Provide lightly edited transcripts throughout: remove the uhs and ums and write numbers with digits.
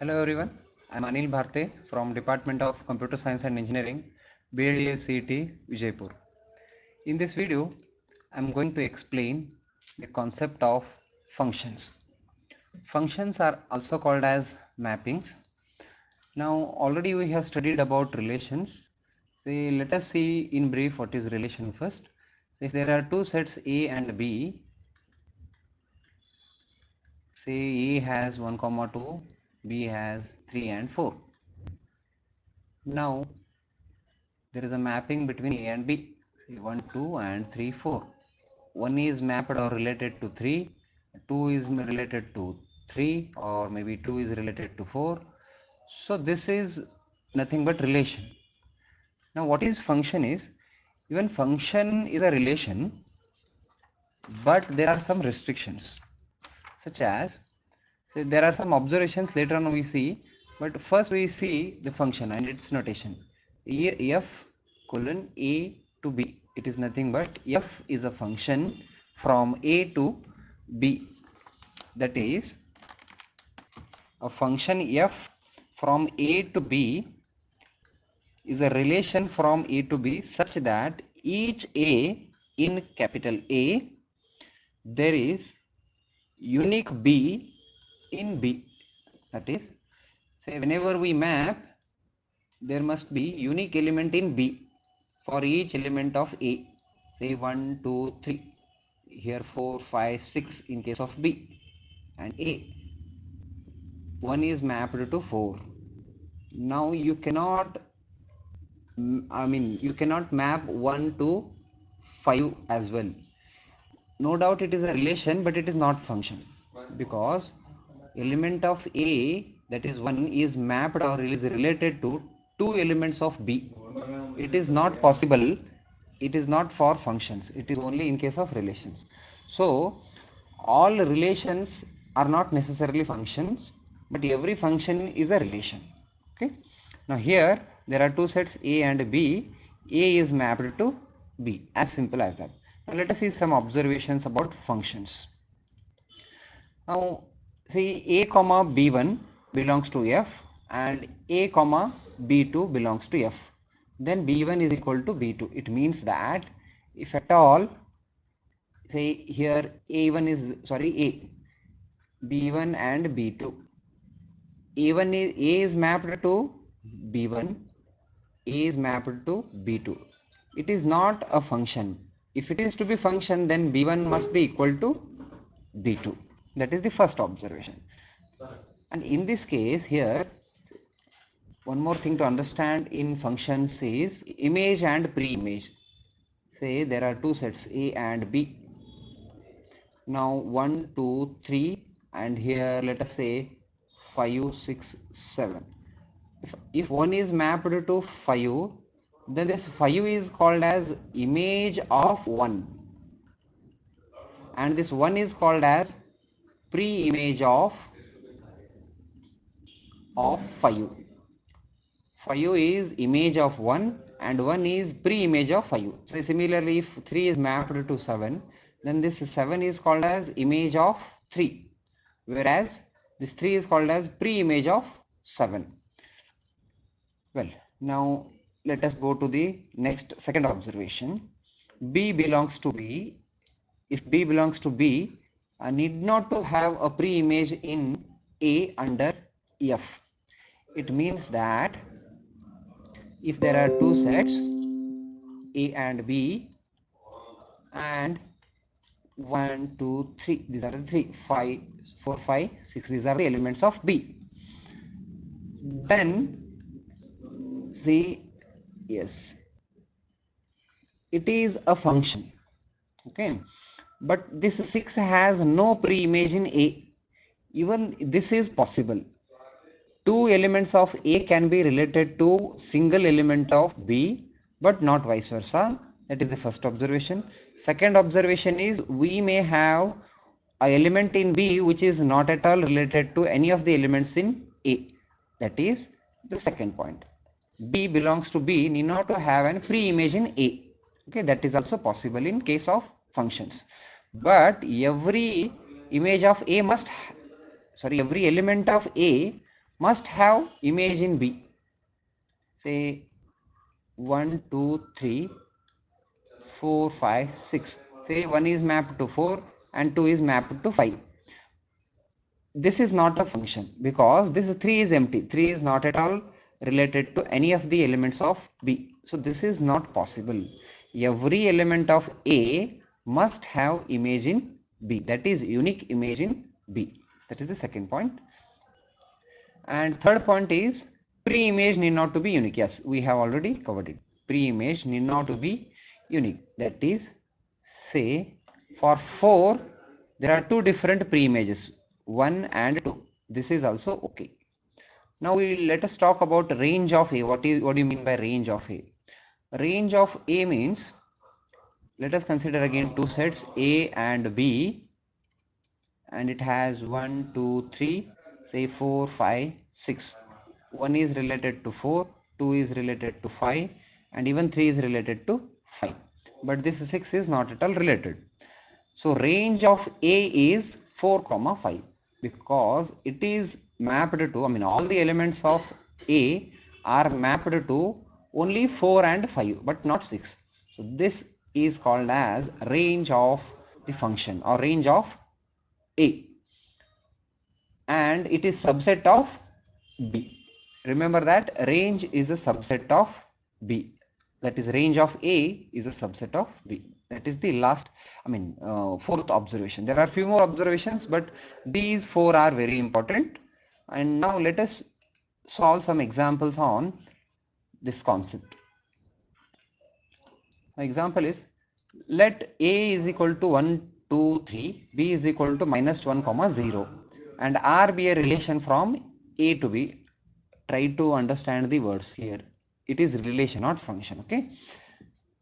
Hello everyone, I am Anil Bharate from Department of Computer Science and Engineering, BLDA CET, Vijaypur. In this video, I am going to explain the concept of functions. Functions are also called as mappings. Now already we have studied about relations. Let us see in brief what is relation first. So if there are two sets A and B, say A has 1, 2, B has 3 and 4. Now there is a mapping between A and B, say 1, 2 and 3, 4. 1 is mapped or related to 3, 2 is related to 3, or maybe 2 is related to 4. So this is nothing but relation. Now what is function is, even function is a relation, but there are some restrictions, such as, say there are some observations later on we see, but first we see the function and its notation. F colon A to B, it is nothing but f is a function from A to B. That is, a function f from A to B is a relation from A to B such that each A in capital A there is unique B in B. That is, say whenever we map, there must be unique element in B for each element of A. Say 1, 2, 3. Here 4, 5, 6 in case of B and A. 1 is mapped to 4. Now you cannot, you cannot map 1 to 5 as well. No doubt it is a relation, but it is not function, because element of A, that is 1, is mapped or is related to two elements of B. It is not possible, it is not for functions, it is only in case of relations. So all relations are not necessarily functions, but every function is a relation. Okay, now here there are two sets A and B. A is mapped to B, as simple as that. Now let us see some observations about functions. Now see A comma B1 belongs to F and A comma B2 belongs to F. Then B1 is equal to B2. It means that if at all, say here A1 is, sorry, B1 and B2. A is mapped to B1, A is mapped to B2. It is not a function. If it is to be function, then B1 must be equal to B2. That is the first observation. And in this case here, one more thing to understand in functions is image and pre-image. Say there are two sets A and B. Now 1, 2, 3 and here let us say 5, 6, 7. If 1 is mapped to 5, then this 5 is called as image of 1 and this 1 is called as pre-image of 5. 5 is image of 1 and 1 is pre-image of 5. So similarly, if 3 is mapped to 7, then this 7 is called as image of 3, whereas this 3 is called as pre-image of 7. Well, now let us go to the next second observation. B belongs to B. If B belongs to B, I need not to have a pre-image in A under F. It means that if there are two sets A and B and 1, 2, 3, these are the 3, 5, 4, 5, 6, these are the elements of B, then see, yes, it is a function. Okay, but this 6 has no pre-image in A. Even this is possible. Two elements of A can be related to single element of B, but not vice versa. That is the first observation. Second observation is we may have an element in B which is not at all related to any of the elements in A. That is the second point. B belongs to B need not to have an pre-image in A. Okay, that is also possible in case of functions. But every image of A must, every element of A must have image in B. Say 1, 2, 3, 4, 5, 6. Say 1 is mapped to 4 and 2 is mapped to 5. This is not a function because this 3 is empty. 3 is not at all related to any of the elements of B. So this is not possible. Every element of A must have image in B. That is unique image in B. That is the second point. And third point is pre-image need not to be unique. Yes, we have already covered it. Pre-image need not to be unique. That is, say for 4 there are two different pre-images, 1 and 2. This is also okay. Now let us talk about range of A. What do you mean by range of A? Range of A means, let us consider again two sets A and B, and it has 1, 2, 3, say 4, 5, 6. 1 is related to 4, 2 is related to 5, and even 3 is related to 5. But this 6 is not at all related. So range of A is 4, 5 because it is mapped to, all the elements of A are mapped to only 4 and 5 but not 6. So this is called as range of the function or range of A, and it is subset of B. Remember that range is a subset of B. That is, range of A is a subset of B. That is the last, fourth observation. There are few more observations, but these four are very important. And now let us solve some examples on this concept. Example is, let A is equal to 1, 2, 3, B is equal to minus 1, 0, and R be a relation from A to B. Try to understand the words here. It is relation, not function. Okay.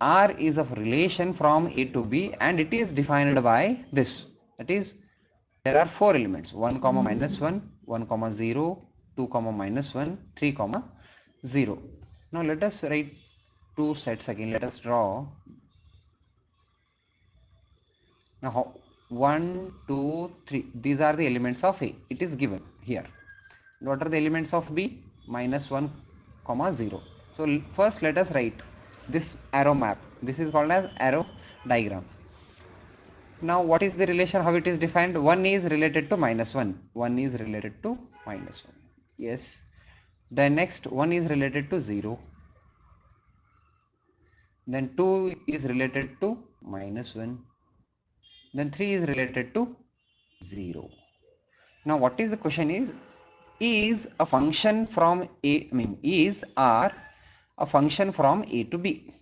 R is of relation from A to B, and it is defined by this. That is, there are four elements: 1, minus 1, 1, 0, 2, minus 1, 3, 0. Now let us write two sets again. Let us draw. Now 1, 2, 3. These are the elements of A. It is given here. What are the elements of B? Minus 1, 0. So first let us write this arrow map. This is called as arrow diagram. Now what is the relation, how it is defined? 1 is related to minus 1. 1 is related to minus 1. Yes. The next 1 is related to 0. Then 2 is related to minus 1. Then 3 is related to 0. Now what is the question is a function from A, is R a function from A to B?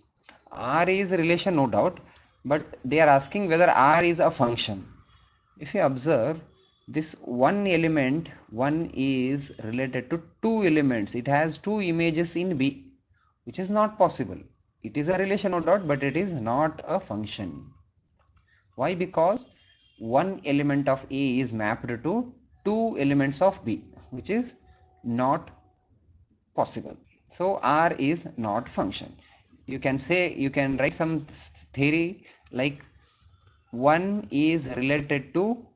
R is a relation, no doubt, but they are asking whether R is a function. If you observe this one element, 1 is related to two elements. It has two images in B, which is not possible. It is a relation, no doubt, but it is not a function. Why? Because one element of A is mapped to two elements of B, which is not possible. So R is not function. You can say, you can write some theory like 1 is related to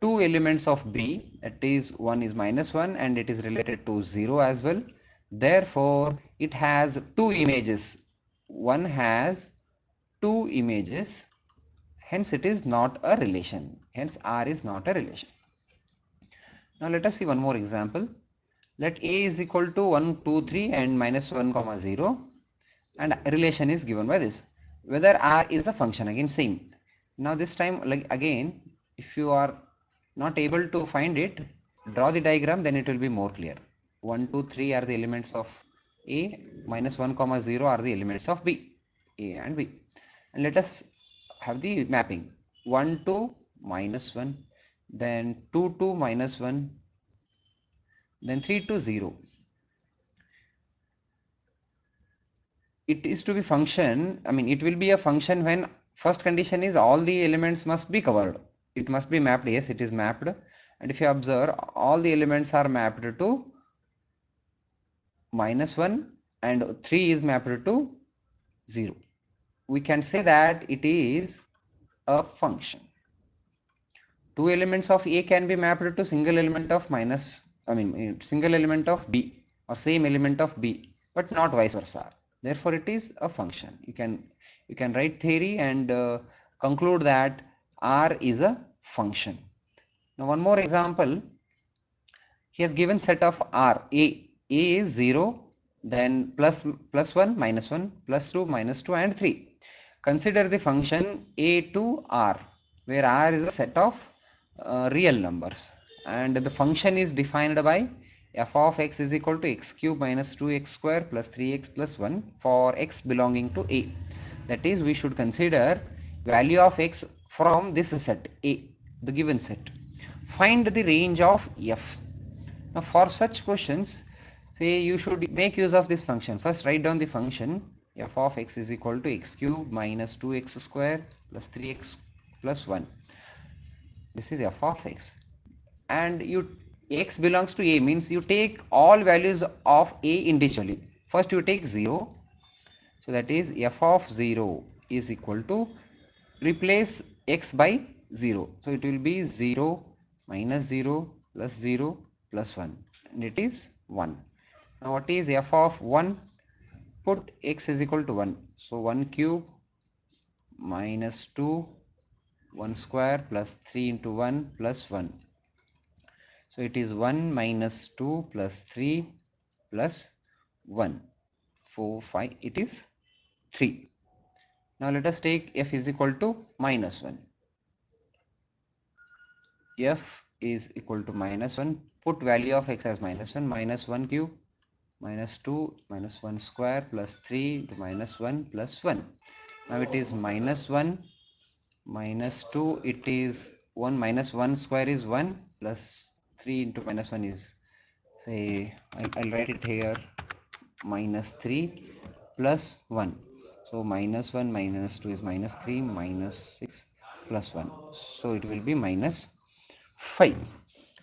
two elements of B, that is 1 is minus 1 and it is related to 0 as well. Therefore, it has two images. 1 has two images, hence it is not a relation. Hence R is not a relation. Now let us see one more example. Let A is equal to 1, 2, 3 and minus 1, 0, and relation is given by this. Whether R is a function, again same. Now this time, like again, if you are not able to find it, draw the diagram, then it will be more clear. 1, 2, 3 are the elements of A, minus 1, 0 are the elements of B, A and B. And let us have the mapping. 1 to minus 1, then 2 to minus 1, then 3 to 0. It is to be function, it will be a function when first condition is all the elements must be covered. It must be mapped. Yes, it is mapped. And if you observe, all the elements are mapped to minus 1 and 3 is mapped to 0. We can say that it is a function. Two elements of A can be mapped to single element of I mean single element of B or same element of B, but not vice versa. Therefore, it is a function. You can write theory and conclude that R is a function. Now, one more example. He has given set of R. A is 0, then plus 1, minus 1, plus 2, minus 2, and 3. Consider the function a to r, where r is a set of real numbers, and the function is defined by f of x is equal to x cube minus 2x square plus 3x plus 1 for x belonging to a. That is, we should consider value of x from this set a, the given set. Find the range of f. Now, for such questions, say you should make use of this function. First, write down the function f of x is equal to x cube minus 2x square plus 3x plus 1. This is f of x. And x belongs to a means you take all values of a individually. First, you take 0. So, that is f of 0 is equal to, replace x by 0. So, it will be 0 minus 0 plus 0 plus 1, and it is 1. Now, what is f of 1? Put x is equal to 1. So, 1 cube minus 2, 1 square plus 3 into 1 plus 1. So, it is 1 minus 2 plus 3 plus 1. 4, 5, it is 3. Now, let us take f is equal to minus 1. F is equal to minus 1. Put value of x as minus 1. Minus 1 cube minus 2 minus 1 square plus 3 to minus 1 plus 1. Now it is minus 1 minus 2, it is 1, minus 1 square is 1 plus 3 into minus 1 is, say, I'll write it here, minus 3 plus 1. So minus 1 minus 2 is minus 3 minus 6 plus 1. So it will be minus 5.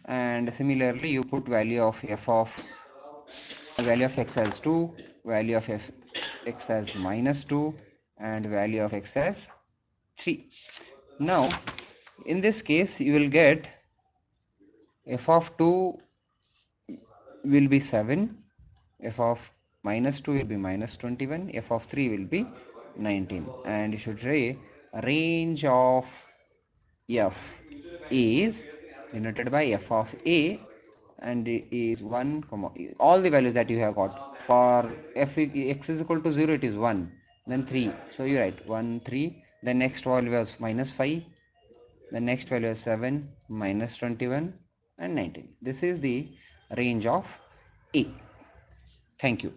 And similarly, you put value of x as 2, value of x as minus 2, and value of x as 3. Now, in this case, you will get f of 2 will be 7, f of minus 2 will be minus 21, f of 3 will be 19. And you should say range of f is denoted by f of a, and it is 1 comma all the values that you have got. For x is equal to 0, it is 1, then 3. So you write 1, 3. The next value was minus 5. The next value is 7, minus 21, and 19. This is the range of a. Thank you.